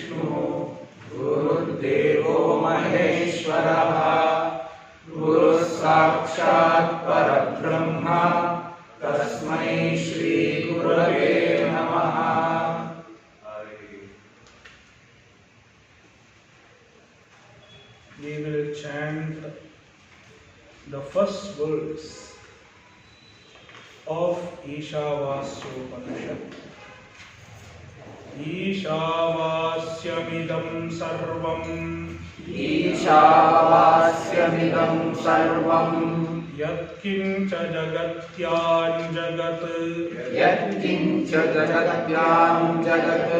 विष्णुः गुरुर्देवो महेश्वरः गुरुः साक्षात् परब्रह्म तस्मै श्री गुरवे नमः। We will chant the first verse of Ishavasyopanishad. Ishavasyamidam sarvam ईशावास्यमिदं सर्वं यत्किञ्च जगत्यां जगत् यत्किञ्च जगत्यां जगत्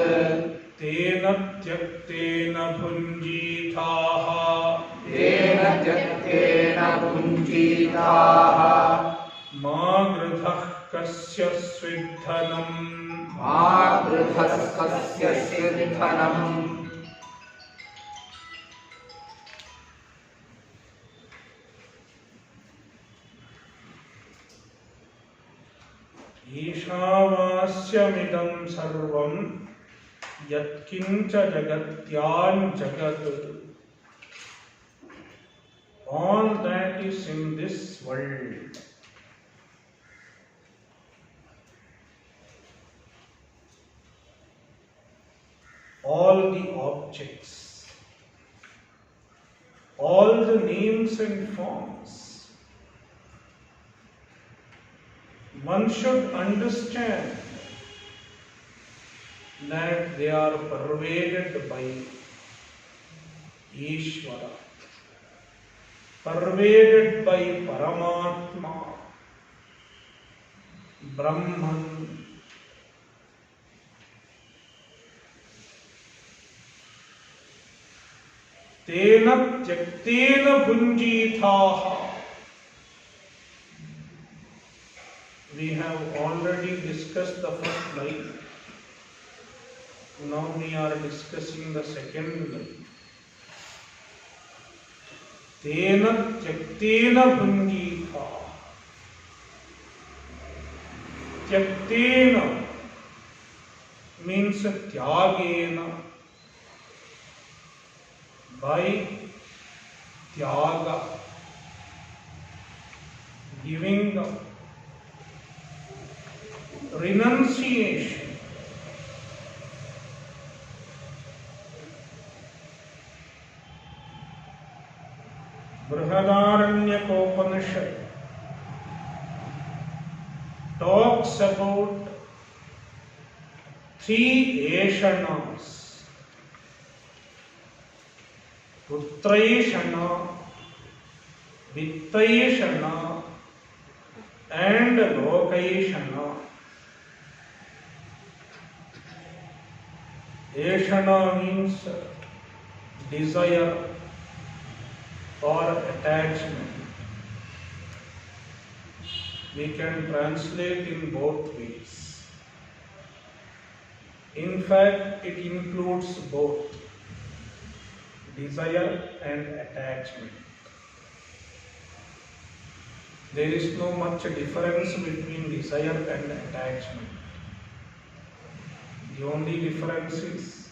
तेन त्यक्तेन भुञ्जीथाः तेन त्यक्तेन भुञ्जीताः मा गृधः कस्य स्विद्धनम् मा गृधः कस्य स्विद्धनम्। ईशावास्यमिदं सर्वं यत्किञ्च जगत्यां जगत्. All that is in this world, all the objects, all the names and forms, one should understand that they are pervaded by Ishvara, pervaded by Paramatma, Brahman. Tena tyaktena bhunjithaha. We have already discussed the first line. Now we are discussing the second line. Tena tyaktena bhunjitha. Tyaktena means tyagena. By tyaga, giving up, renunciation. Gṛdhaḥ talks about three eshanas: putraishana, vittaishana, and lokaishana. Eshana means desire or attachment. We can translate in both ways. In fact, it includes both desire and attachment. There is no much difference between desire and attachment. The only difference is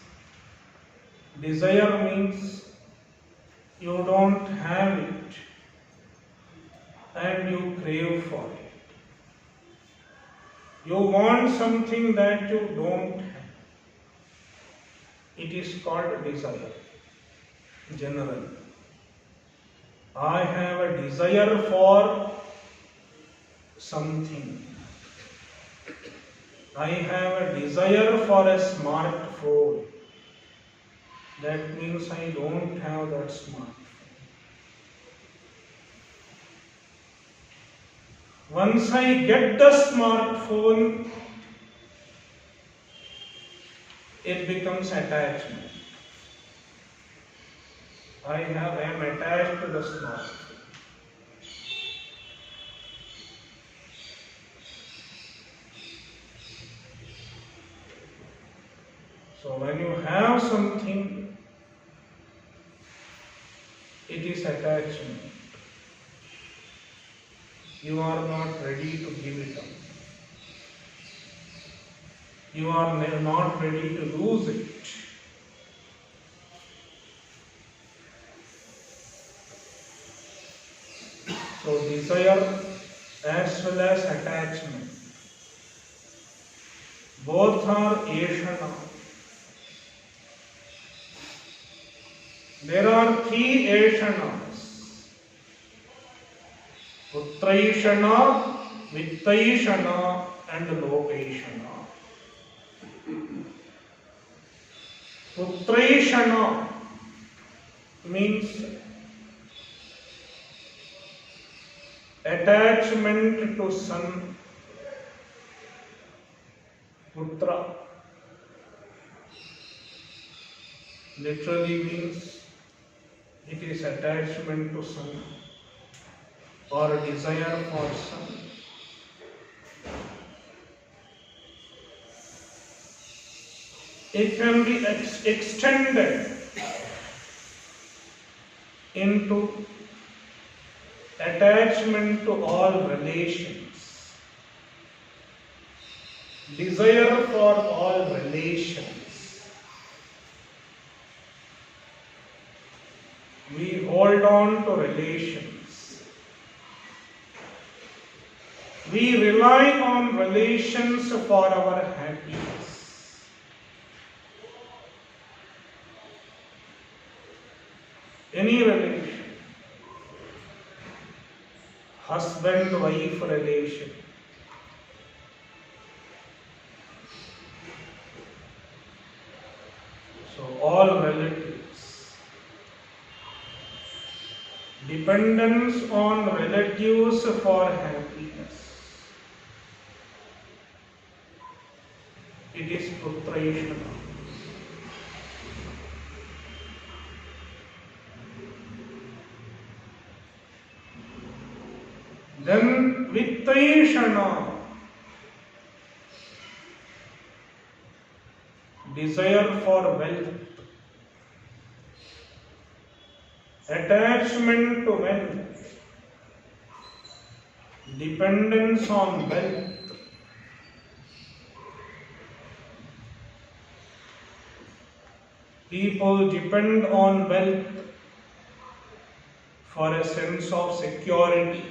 desire means you don't have it and you crave for it. You want something that you don't have. It is called desire. Generally, I have a desire for something. I have a desire for a smartphone. That means I don't have that smartphone. Once I get the smartphone, it becomes attachment. I am attached to the smartphone. So when you have something, it is attachment. You are not ready to give it up. You are not ready to lose it. So desire as well as attachment, both are Ashana. There are three Ashanas: Putraishana, Vittaishana and Lokeshana. Putraishana means attachment to son, Putra. Literally means it is attachment to son or desire for son. It can be extended into attachment to all relations, desire for all relations. We hold on to relations. We rely on relations for our happiness. Any relation, husband-wife relation, so all relatives, dependence on relatives for happiness. It is Putraishana. Then Vittaishana, desire for wealth, attachment to wealth, dependence on wealth. People depend on wealth for a sense of security.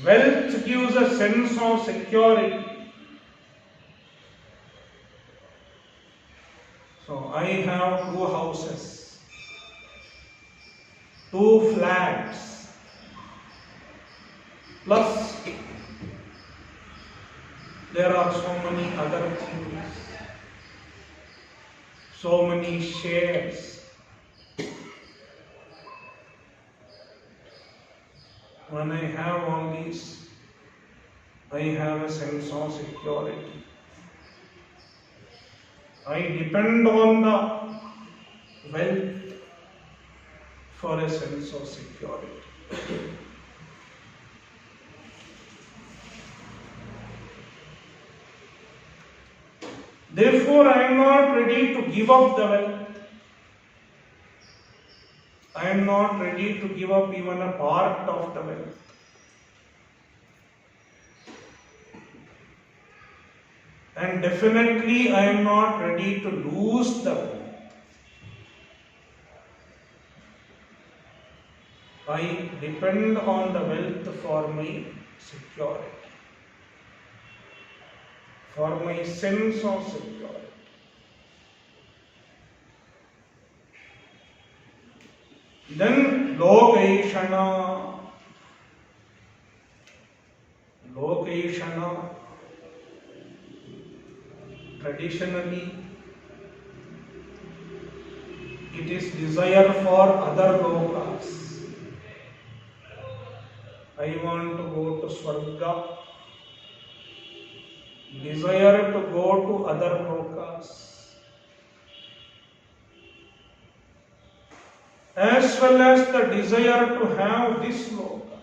Wealth gives a sense of security. So I have 2 houses, 2 flats, plus there are so many other things, so many shares. When I have all these, I have a sense of security. I depend on the wealth for a sense of security. Therefore, I am not ready to give up the wealth. I am not ready to give up even a part of the wealth. And definitely I am not ready to lose the wealth. I depend on the wealth for my security, for my sense of security. Then Lokeshana. Lokeshana, traditionally, it is desire for other lokas. I want to go to Swarga. Desire to go to other lokas. As well as the desire to have this loka.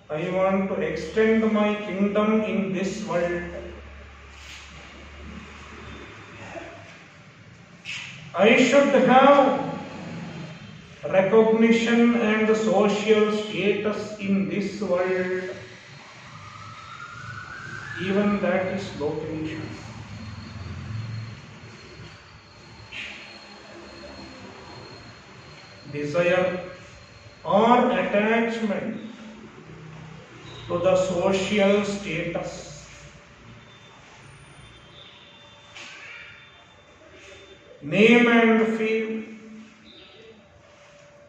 I want to extend my kingdom in this world. I should have recognition and social status in this world. Even that is location. desire or attachment to the social status, name and fame,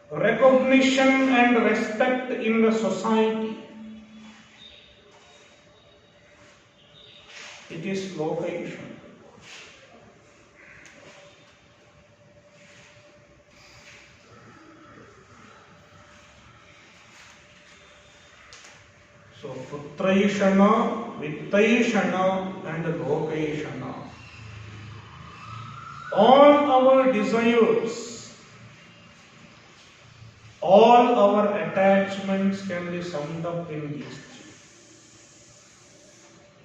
recognition and respect in the society. It is location. So, putraishana, vittaishana and lokaishana. All our desires, all our attachments can be summed up in these three.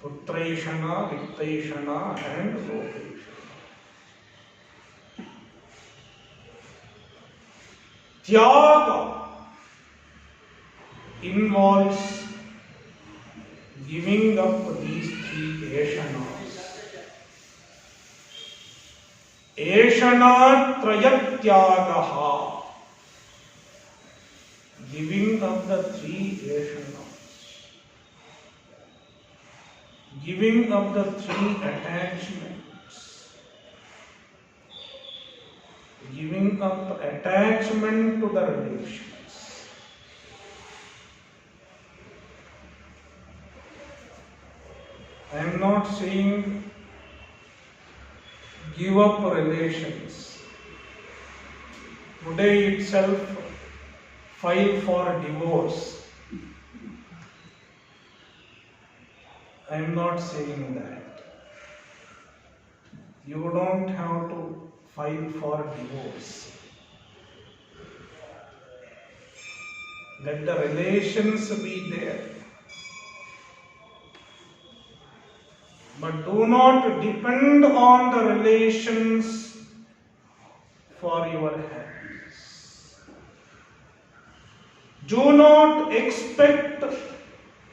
Putraishana, vittaishana and lokaishana. Tyaga involves giving up these three eshanas. Eshana trayatyagaha. Giving up the three eshanas. Giving up the three attachments. Giving up attachment to the relations. I am not saying give up relations. Today itself file for divorce. I am not saying that. You don't have to file for divorce. Let the relations be there. But do not depend on the relations for your happiness. Do not expect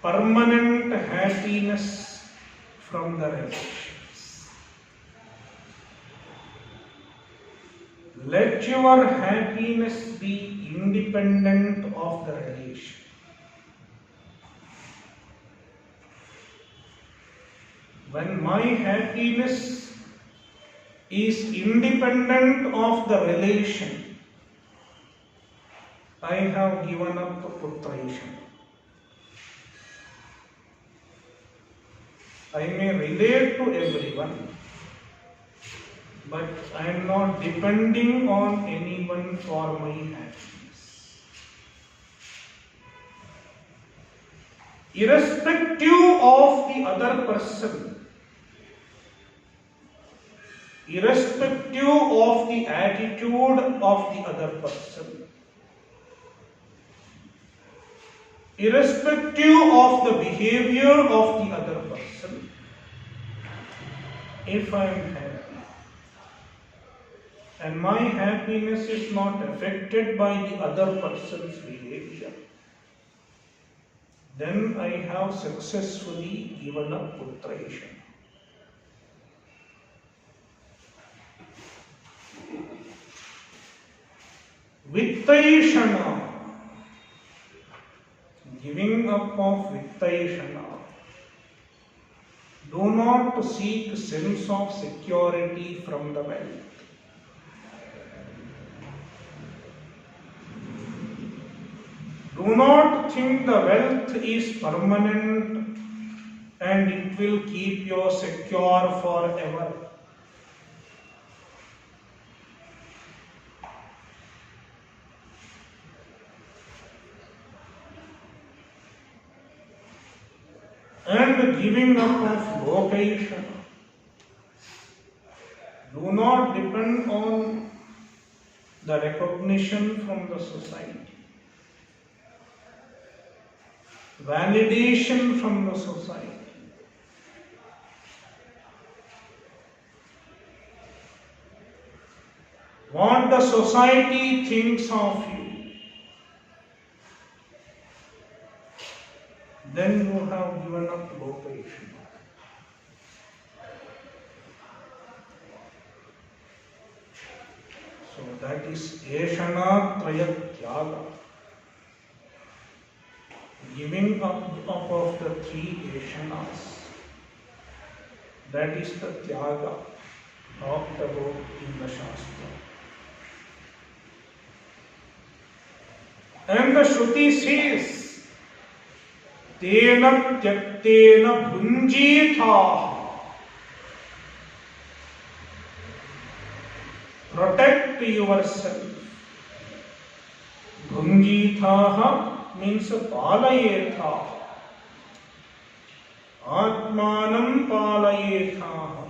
permanent happiness from the relations. Let your happiness be independent of the relation. When my happiness is independent of the relation, I have given up the putraishana. I may relate to everyone, but I am not depending on anyone for my happiness. Irrespective of the other person, irrespective of the attitude of the other person, irrespective of the behavior of the other person, if I am happy and my happiness is not affected by the other person's behavior, then I have successfully given up putraishana. Vittaishana, giving up of vittaishana. Do not seek sense of security from the wealth. Do not think the wealth is permanent and it will keep you secure forever. And giving up of location. Do not depend on the recognition from the society, validation from the society. What the society thinks of you, then you have given up location. So That is Eshana Traya Tyaga. Giving up of the three Eshanas. That is the Tyaga talked about in the Shastra. And the Shruti says, Tena Tyaktena Bhunjitha. Protect yourself. Bhunjitha means palayetha. Atmanam palayetha.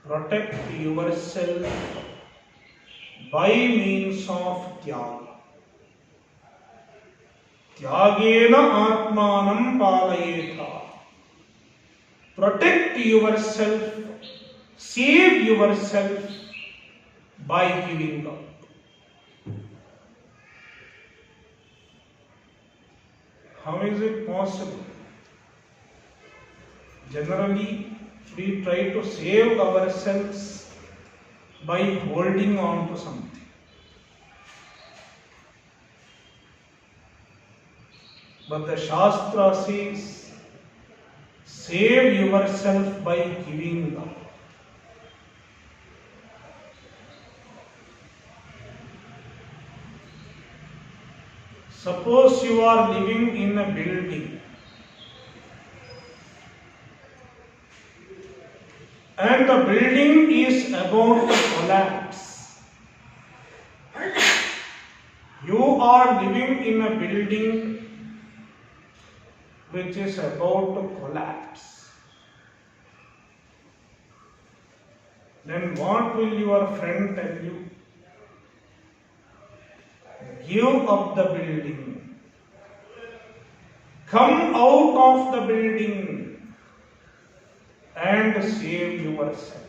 Protect yourself by means of tyaga. Tyagena atmanam palayetha. Protect yourself, save yourself by giving up. How is it possible? Generally, we try to save ourselves by holding on to something. But the Shastra says, save yourself by giving up. Suppose you are living in a building and the building is about to collapse. You are living in a building which is about to collapse. Then what will your friend tell you? Give up the building. Come out of the building and save yourself.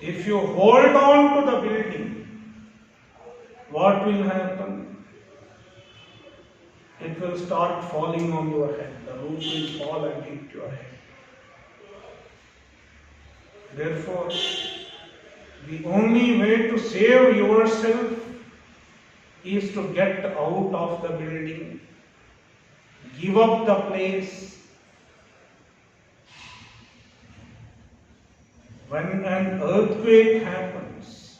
If you hold on to the building, what will happen? It will start falling on your head. The roof will fall and hit your head. Therefore, the only way to save yourself is to get out of the building, give up the place. When an earthquake happens,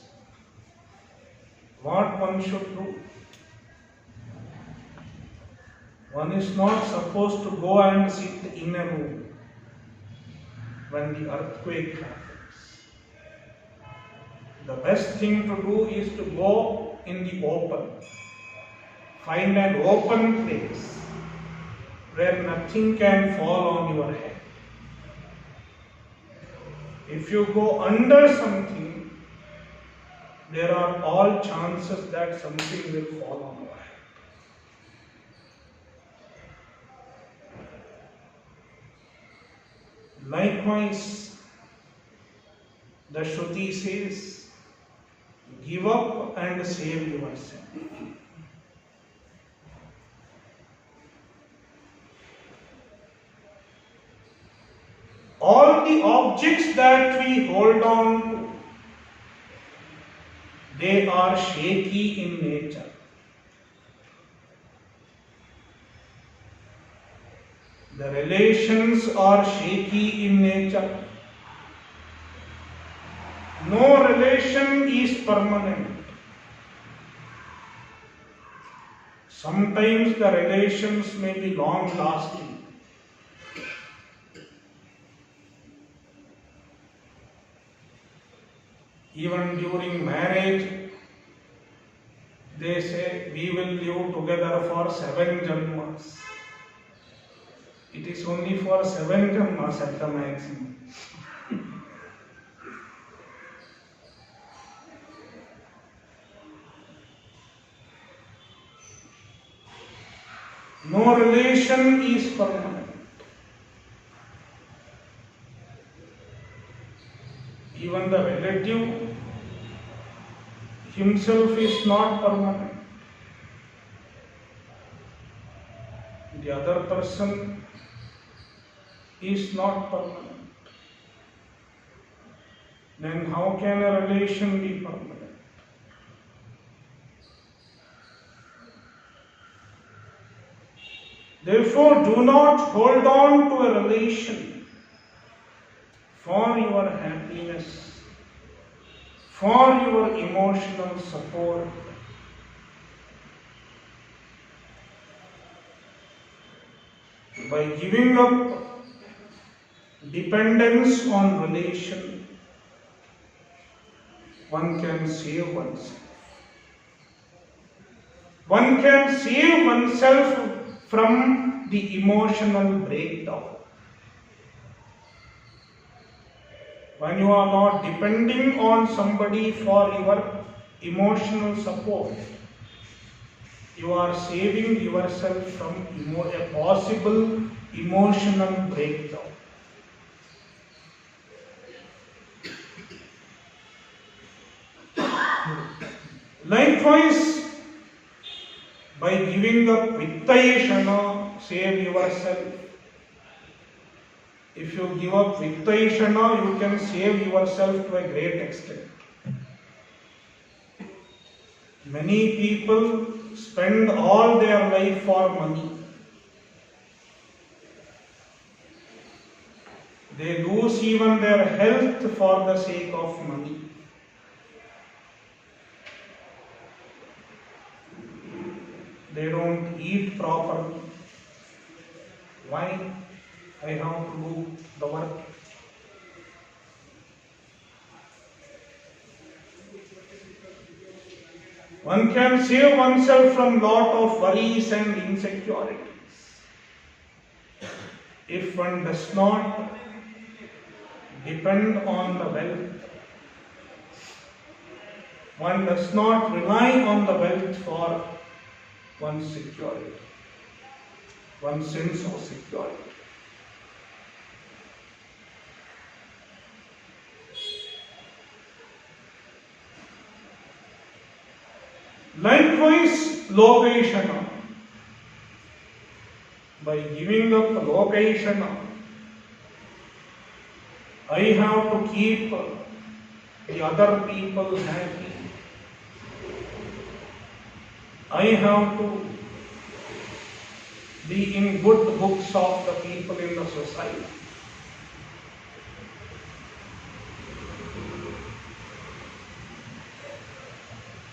what one should do? One is not supposed to go and sit in a room when the earthquake happens. The best thing to do is to go in the open. Find an open place where nothing can fall on your head. If you go under something, there are all chances that something will fall on your head. Likewise, the Shruti says, give up and save yourself. All the objects that we hold on to, they are shaky in nature. The relations are shaky in nature. No relation is permanent. Sometimes the relations may be long lasting. Even during marriage, they say we will live together for 7 janmas. It is only for 7 janmas at the maximum. No relation is permanent. Even the relative himself is not permanent. The other person is not permanent. then how can a relation be permanent? Therefore, do not hold on to a relation for your happiness, for your emotional support. By giving up dependence on relation, one can save oneself. One can save oneself from the emotional breakdown. When you are not depending on somebody for your emotional support, you are saving yourself from a possible emotional breakdown. Likewise, by giving up vittayashana, save yourself. If you give up vittayashana, you can save yourself to a great extent. Many people spend all their life for money. They lose even their health for the sake of money. They don't eat properly. Why? I have to do the work. One can save oneself from lot of worries and insecurities if one does not depend on the wealth. One does not rely on the wealth for one's security, one's sense of security. Likewise, lokeshana. By giving up lokeshana, I have to keep the other people happy. I have to be in good books of the people in the society.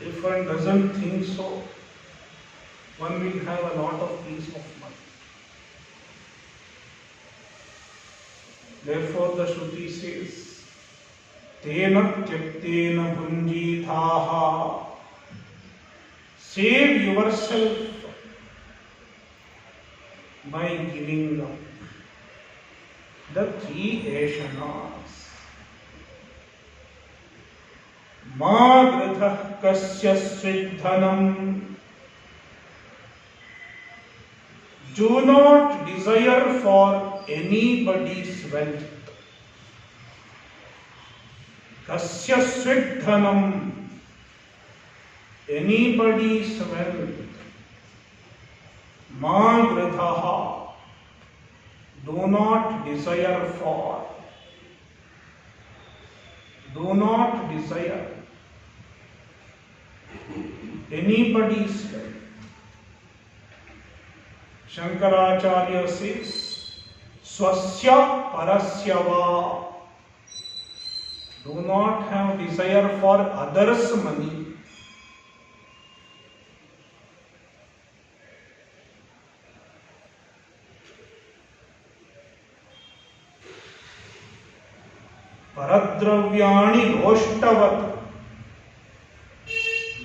If one doesn't think so, one will have a lot of peace of mind. Therefore, the Shruti says, Tena tyaktena bhunjithaha. Save yourself by giving up the three eshanas. Ma gṛdhaḥ kasya svit. Do not desire for anybody's wealth. Kasya svit. Anybody's wealth. Ma gṛdhaḥ. Do not desire for. Do not desire anybody's wealth. Shankaracharya says, Swasya parasya va. Do not have desire for others' money. Paradravyani roshtavat.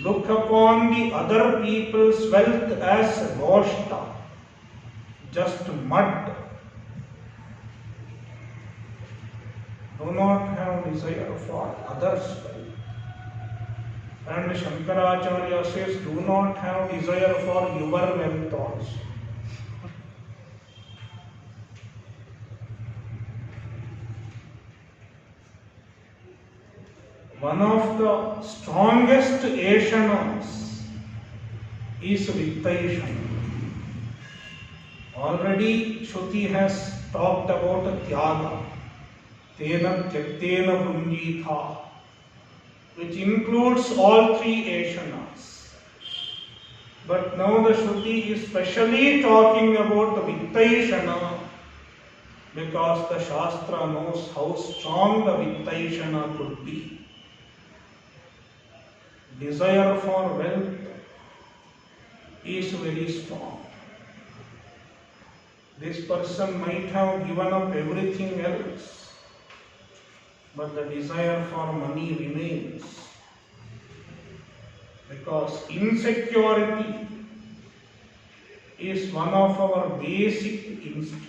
Look upon the other people's wealth as roshta, just mud. Do not have desire for others' wealth. And Shankaracharya says, do not have desire for your wealth also. One of the strongest eshanas is vittayashana. Already Shruti has talked about tyaga. tena tyaktena punjitha, which includes all three Ashanas. But now the Shruti is specially talking about the Vittaishana because the Shastra knows how strong the Vittaishana could be. Desire for wealth is very strong. This person might have given up everything else, but the desire for money remains. Because insecurity is one of our basic instincts.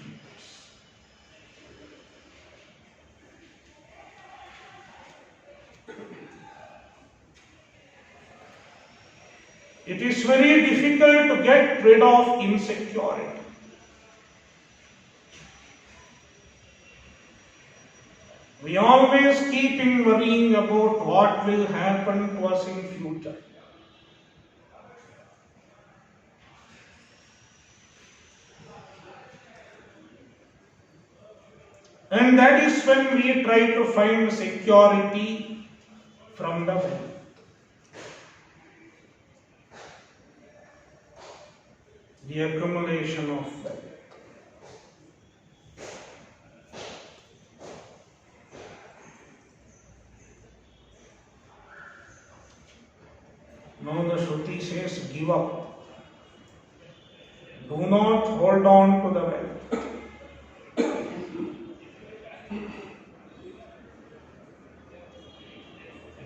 It is very difficult to get rid of insecurity. We always keep in worrying about what will happen to us in future. And that is when we try to find security from the wealth. The accumulation of wealth. Now the Shruti says, give up. Do not hold on to the wealth.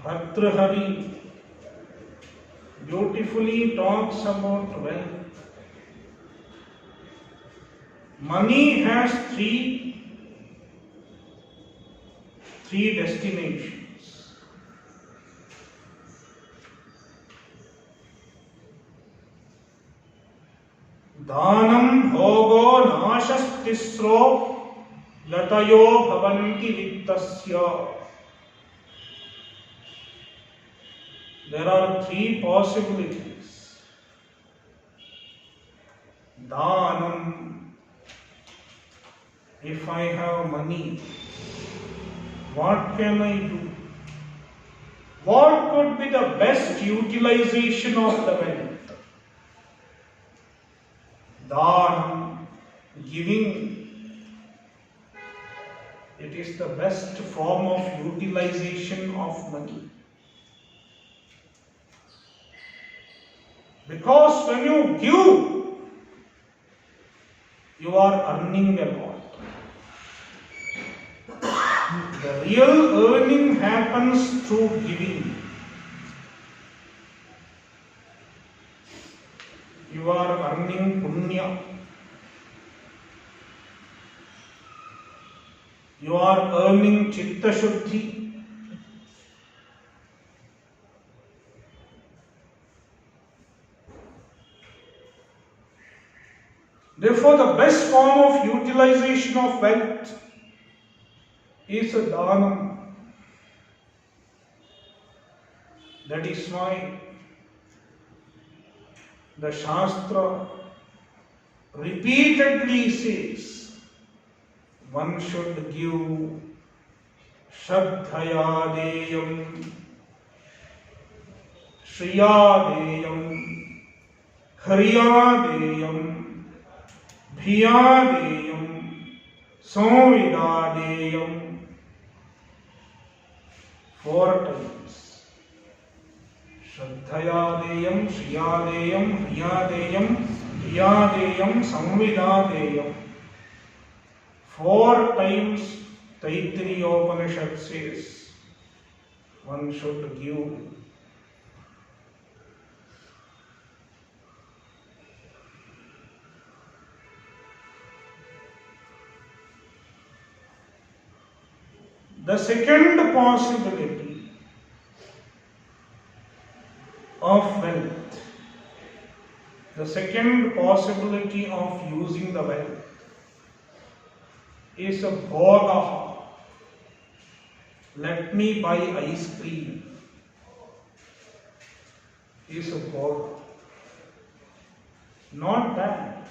Bhartrahari beautifully talks about wealth. Money has three destinations. Dhanam bhogo nashastisro latayo bhavanti vittasya. There are three possibilities. Dhanam. If I have money, what can I do? What could be the best utilization of the wealth? Dhanam, giving. It is the best form of utilization of money. Because when you give, you are earning a lot. The real earning happens through giving. You are earning punya. You are earning chitta shuddhi. Therefore, the best form of utilization of wealth is a dhanam. That is why the Shastra repeatedly says one should give shraddhaya deyam, shriya deyam, hariya deyam, bhiya deyam, samvida deyam. 4 times. Shraddhayadeyam, Shriyadeyam, Hriyadeyam, Bhiyadeyam, Samvidadeyam. 4 times Taittiriyopanishad says one should give. The second possibility of wealth, the second possibility of using the wealth is a gṛdhaḥ. Let me buy ice cream. Is a gṛdhaḥ. Not bad.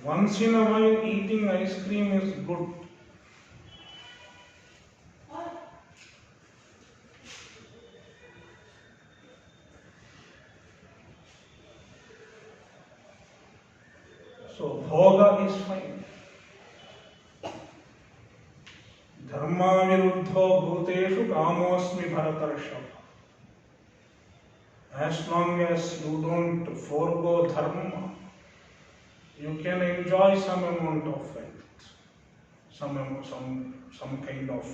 Once in a while eating ice cream is good. is fine. Dharma viruddho bhuteshu kamosmi bharatarshava. As long as you don't forego dharma, you can enjoy some amount of wealth. Some kind of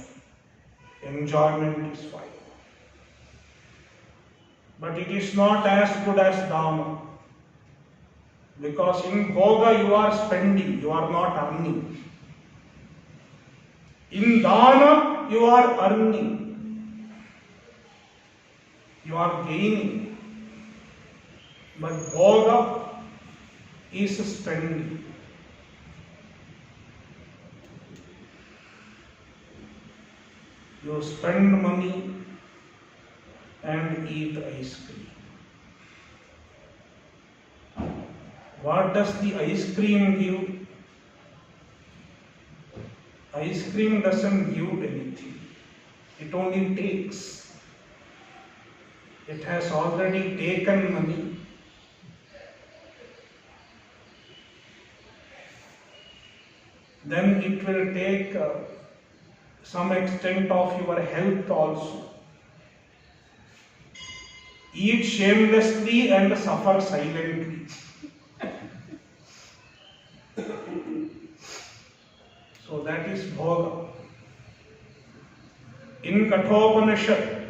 enjoyment is fine. But it is not as good as dana. Because in bhoga you are spending, you are not earning. In dana you are earning. You are gaining. But bhoga is spending. You spend money and eat ice cream. What does the ice cream give? Ice cream doesn't give anything. It only takes. It has already taken money. Then it will take some extent of your health also. Eat shamelessly and suffer silently. So that is bhoga. In Kathopanishad,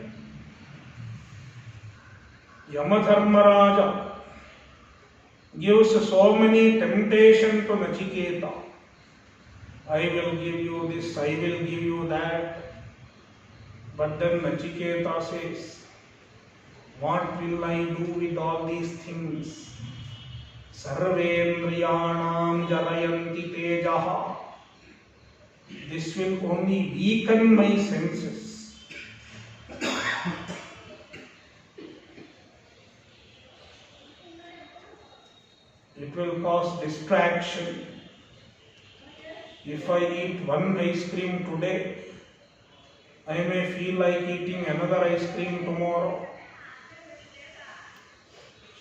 Yamadharmaraja gives so many temptations to Nachiketa. I will give you this, I will give you that. But then Nachiketa says, what will I do with all these things? Sarvendriyanam jalayanti tejaha. This will only weaken my senses. It will cause distraction. If I eat one ice cream today, I may feel like eating another ice cream tomorrow.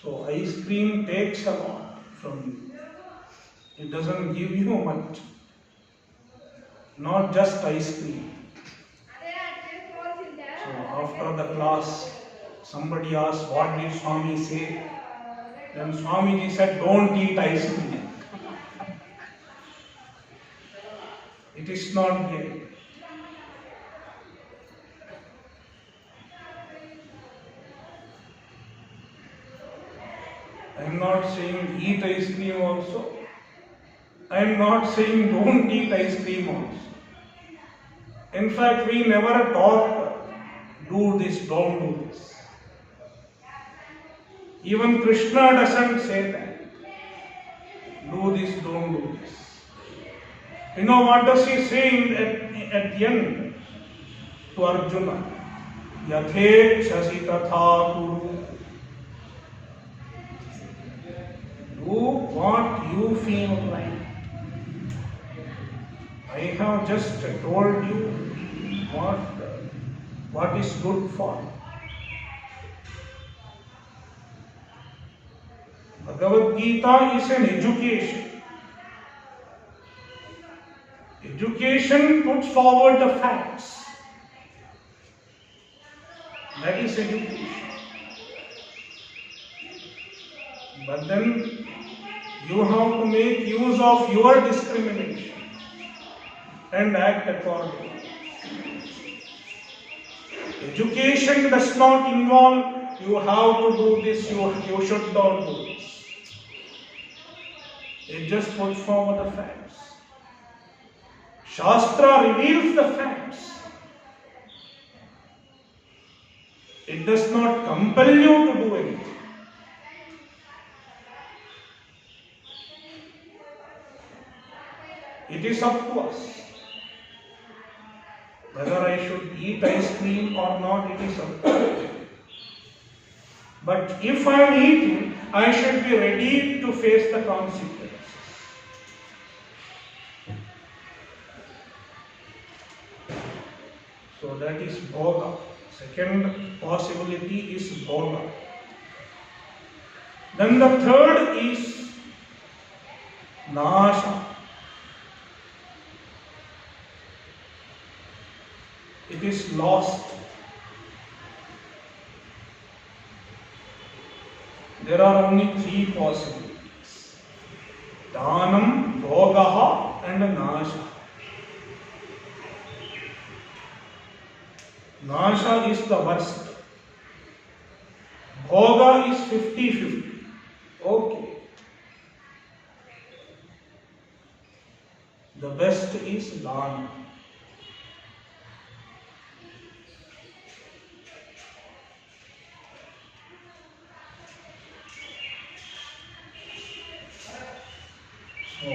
So ice cream takes a lot from you. It doesn't give you much. Not just ice cream. So after the class, somebody asked, what did Swami say? Then Swamiji said, don't eat ice cream. It is not there. I am not saying eat ice cream also. I am not saying don't eat ice cream also. In fact, we never talk, do this, don't do this. Even Krishna doesn't say that. Do this, don't do this. You know what does he say at the end to Arjuna? Yathe chasi tatha kuru. Do what you feel like. I have just told you what is good for. Bhagavad Gita is an education. Education puts forward the facts. That is education. But then you have to make use of your discrimination and act accordingly. Education does not involve you have to do this, you should not do this. It just puts forward the facts. Shastra reveals the facts. It does not compel you to do anything. It is up to us. Whether I should eat ice cream or not, it is up to us. But if I am eating, I should be ready to face the consequences. So that is bhoga. Second possibility is bhoga. Then the third is nasha. it is lost. There are only three possibilities: dhanam, bhogaha and nasha. Nasha is the worst. Bhoga is 50-50. Okay. The best is dana. So,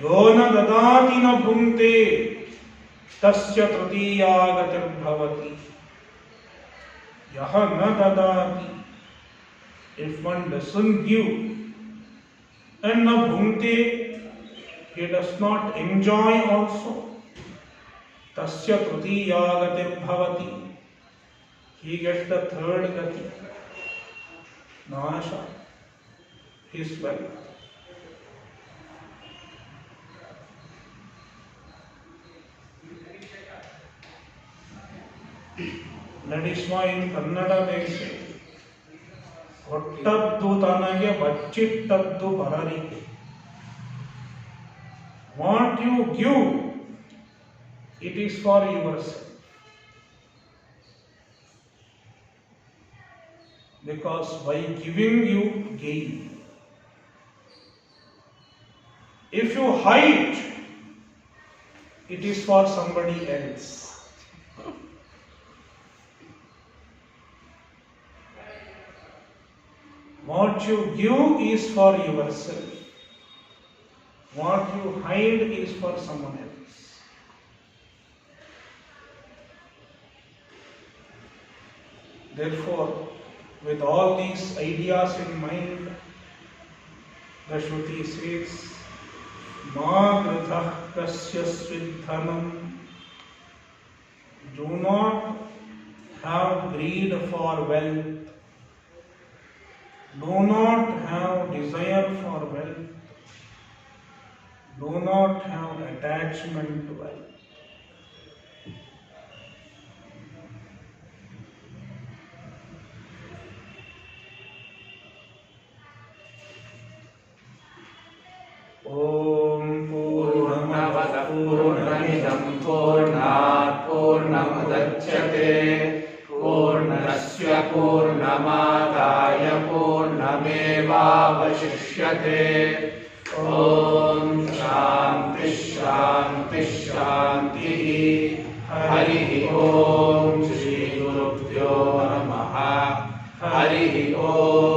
yo na dadati na bhunte tasya tritiya gatir bhavati. Yaha na dadati. If one doesn't give and na bhunte, he does not enjoy also. Tasya tritiya gatir bhavati. He gets the third gati. Nasha. His wealth. That is why in Kannada they say, Kottaddu tanage bachchittaddu pararike. What you give, it is for yourself. Because by giving you gain. If you hide, it is for somebody else. What you give is for yourself. What you hide is for someone else. Therefore, with all these ideas in mind, the Shruti says, Ma gṛdhaḥ kasya svit. Do not have greed for wealth. Do not have desire for wealth. Do not have attachment to wealth. Om Purnamada Purnamidam Purnat Purnamudachyate Purnasya Purnamadaya Purnamevavashishyate. Om Shanti Shanti Shanti. Hari Om Shri Gurubhyo Namaha. Hari Om.